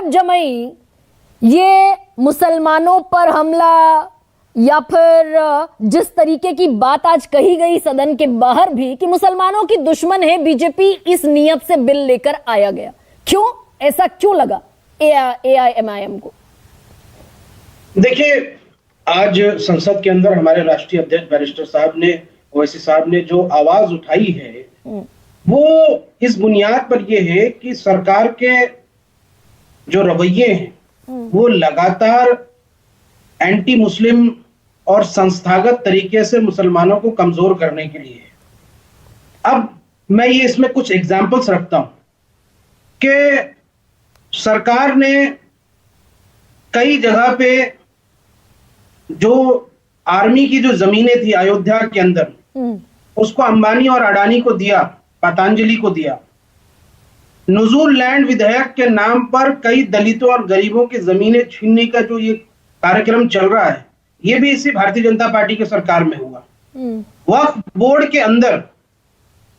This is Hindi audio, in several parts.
शोएब जमई, ये मुसलमानों पर हमला या फिर जिस तरीके की बात आज कही गई सदन के बाहर भी कि मुसलमानों की दुश्मन है बीजेपी, इस नियत से बिल लेकर आया गया, क्यों ऐसा क्यों लगा AIMIM को? देखिए, आज संसद के अंदर हमारे राष्ट्रीय अध्यक्ष बैरिस्टर साहब ने, ओवैसी साहब ने जो आवाज उठाई है वो इस बुनियाद पर यह है कि सरकार के जो रवैये हैं वो लगातार एंटी मुस्लिम और संस्थागत तरीके से मुसलमानों को कमजोर करने के लिए है। अब मैं ये इसमें कुछ एग्जाम्पल्स रखता हूं कि सरकार ने कई जगह पे जो आर्मी की जो जमीनें थी अयोध्या के अंदर, उसको अंबानी और अडानी को दिया, पतंजलि को दिया। नुज़ूल लैंड विधेयक के नाम पर कई दलितों और गरीबों की जमीनें छीनने का जो ये कार्यक्रम चल रहा है, ये भी इसी भारतीय जनता पार्टी के सरकार में हुआ। वक्फ बोर्ड के अंदर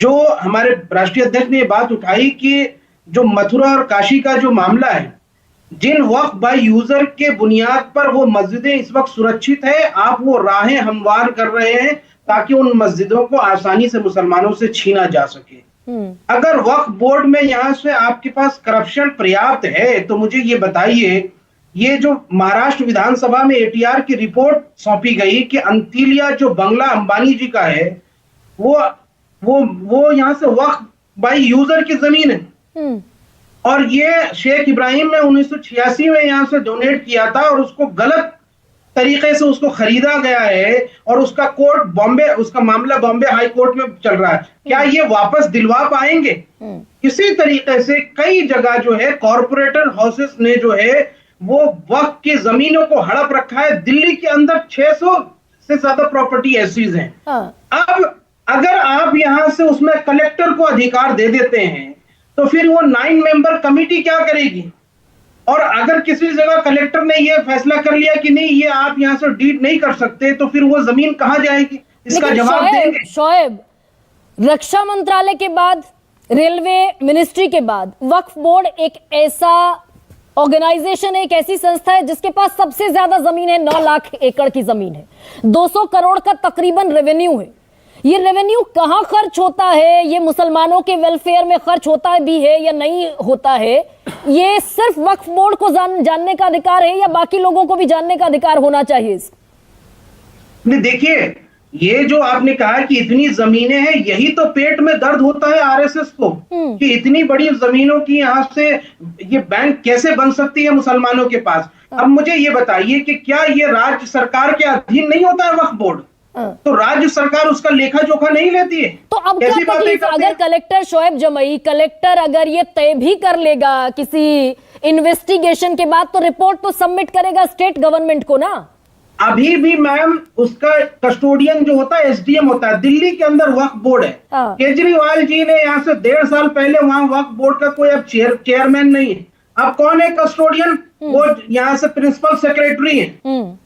जो हमारे राष्ट्रीय अध्यक्ष ने ये बात उठाई कि जो मथुरा और काशी का जो मामला है, जिन वक्फ बाय यूजर के बुनियाद पर वो मस्जिदें इस वक्त सुरक्षित है, आप वो राहें हमवार कर रहे हैं ताकि उन मस्जिदों को आसानी से मुसलमानों से छीना जा सके। अगर वक्फ बोर्ड में यहां से आपके पास करप्शन पर्याप्त है तो मुझे ये बताइए, ये जो महाराष्ट्र विधानसभा में ATR की रिपोर्ट सौंपी गई कि अंतिलिया जो बंगला अंबानी जी का है, वो यहां से वक्फ बाय यूजर की जमीन है और ये शेख इब्राहिम ने 1986 में यहां से डोनेट किया था और उसको गलत तरीके से उसको खरीदा गया है और उसका कोर्ट बॉम्बे, उसका मामला बॉम्बे हाई कोर्ट में चल रहा है। क्या ये वापस दिलवा पाएंगे? इसी तरीके से कई जगह जो है कॉरपोरेटर हाउसेस ने जो है वो वक्फ की जमीनों को हड़प रखा है। दिल्ली के अंदर 600 से ज्यादा प्रॉपर्टी ऐसीज हैं। अब अगर आप यहां से उसमें कलेक्टर को अधिकार दे देते हैं तो फिर वो 9 मेंबर कमिटी क्या करेगी? और अगर किसी जगह कलेक्टर ने ये फैसला कर लिया कि नहीं, ये आप यहां से डीड नहीं कर सकते, तो फिर वो जमीन कहां जाएगी? इसका जवाब देंगे। शोएब, रक्षा मंत्रालय के बाद, रेलवे मिनिस्ट्री के बाद वक्फ बोर्ड एक ऐसा ऑर्गेनाइजेशन है, एक ऐसी संस्था है जिसके पास सबसे ज्यादा जमीन है, 9 लाख एकड़ की जमीन है, 200 करोड़ का तकरीबन रेवेन्यू है। ये रेवेन्यू कहां खर्च होता है, ये मुसलमानों के वेलफेयर में खर्च होता भी है या नहीं होता है, ये सिर्फ वक्फ बोर्ड को जानने का अधिकार है या बाकी लोगों को भी जानने का अधिकार होना चाहिए? नहीं, देखिए, ये जो आपने कहा कि इतनी जमीनें हैं, यही तो पेट में दर्द होता है RSS को कि इतनी बड़ी जमीनों की यहां से ये बैंक कैसे बन सकती है मुसलमानों के पास। अब मुझे ये बताइए कि क्या ये राज्य सरकार के अधीन नहीं होता है वक्फ बोर्ड? तो राज्य सरकार उसका लेखा जोखा नहीं लेती है? तो अब क्या तकलीफ? अगर कलेक्टर शोएब जमई, कलेक्टर अगर ये तय भी कर लेगा किसी इन्वेस्टिगेशन के बाद, तो रिपोर्ट तो सबमिट करेगा स्टेट गवर्नमेंट को ना। अभी भी मैम उसका कस्टोडियन जो होता है SDM होता है। दिल्ली के अंदर वक्फ बोर्ड है। केजरीवाल जी ने यहाँ से 1.5 साल पहले वहां वक्फ बोर्ड का कोई अब चेयरमैन नहीं है। अब कौन है कस्टोडियन? वो यहाँ से प्रिंसिपल सेक्रेटरी है।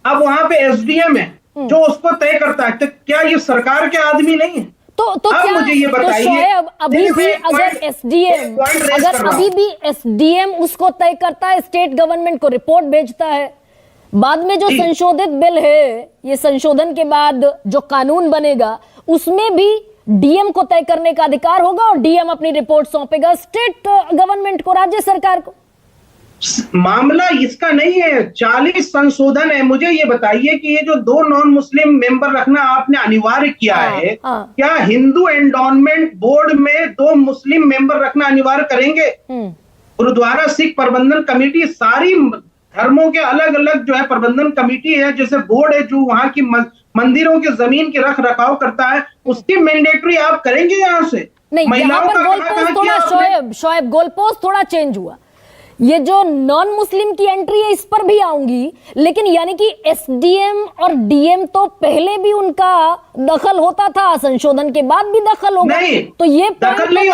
अब वहां पे SDM है जो उसको तय करता है। तो क्या ये सरकार के आदमी नहीं है? तो क्या मुझे ये बताइए, अभी भी अगर SDM उसको तय करता है, स्टेट गवर्नमेंट को रिपोर्ट भेजता है, बाद में जो संशोधित बिल है, ये संशोधन के बाद जो कानून बनेगा उसमें भी DM को तय करने का अधिकार होगा और DM अपनी रिपोर्ट सौंपेगा स्टेट गवर्नमेंट को, राज्य सरकार को। मामला इसका नहीं है, 40 संशोधन है। मुझे ये बताइए कि ये जो 2 नॉन मुस्लिम मेंबर रखना आपने अनिवार्य किया है, क्या हिंदू एंडोनमेंट बोर्ड में 2 मुस्लिम मेंबर रखना अनिवार्य करेंगे? गुरुद्वारा सिख प्रबंधन कमेटी, सारी धर्मों के अलग अलग जो है प्रबंधन कमेटी है, जैसे बोर्ड है जो वहां की मंदिरों की जमीन की रख रखाव करता है, उसकी मैंडेटरी आप करेंगे यहां से? नहीं, यहाँ पर गोलपोस्ट थोड़ा शोएब गोलपोस्ट थोड़ा चेंज हुआ। ये जो नॉन मुस्लिम की एंट्री है इस पर भी आऊंगी, लेकिन यानी कि SDM और DM तो पहले भी उनका दखल होता था, संशोधन के बाद भी दखल होगा, तो ये दखल नहीं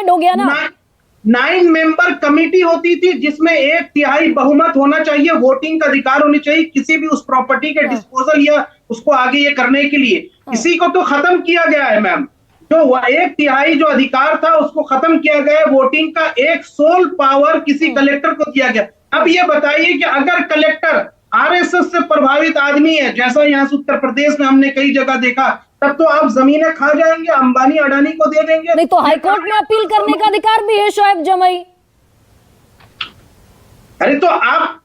हो गया ना। 9 मेंबर कमेटी होती थी जिसमें 1/3 बहुमत होना चाहिए, वोटिंग का अधिकार होनी चाहिए किसी भी उस प्रॉपर्टी के डिस्पोजल या उसको आगे ये करने के लिए। इसी को तो खत्म किया गया है मैम। जो 1/3 जो अधिकार था उसको खत्म किया गया। वोटिंग का एक सोल पावर किसी कलेक्टर को दिया गया। अब ये बताइए कि अगर कलेक्टर आरएसएस से प्रभावित आदमी है, जैसा यहाँ से उत्तर प्रदेश में हमने कई जगह देखा, तब तो आप जमीनें खा जाएंगे, अंबानी अडानी को दे देंगे। नहीं तो हाईकोर्ट में अपील करने का अधिकार भी है शोएब जमई। अरे तो आप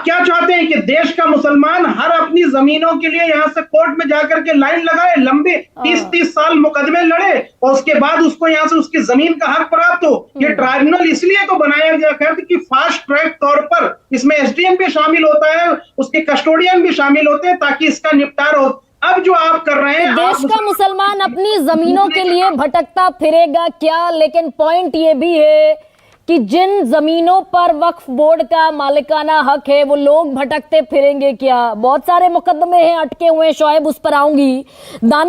क्या चाहते हैं कि देश का मुसलमान हर अपनी जमीनों के लिए यहाँ से कोर्ट में जाकर के लाइन लगाए, लंबे 30-30 साल मुकदमे लड़े और उसके बाद उसको यहाँ से उसकी जमीन का हक प्राप्त हो? ये ट्राइब्यूनल इसलिए तो बनाया गया था कि फास्ट ट्रैक तौर पर इसमें एसडीएम भी शामिल होता है, उसके कस्टोडियन भी शामिल होते हैं, ताकि इसका निपटारा हो। अब जो आप कर रहे हैं, देश का मुसलमान अपनी जमीनों के लिए भटकता फिरेगा क्या? लेकिन पॉइंट ये भी है कि जिन जमीनों पर वक्फ बोर्ड का मालिकाना हक है वो लोग भटकते फिरेंगे क्या? बहुत सारे मुकदमे हैं अटके हुए, शोएब उस पर आऊंगी। दानिश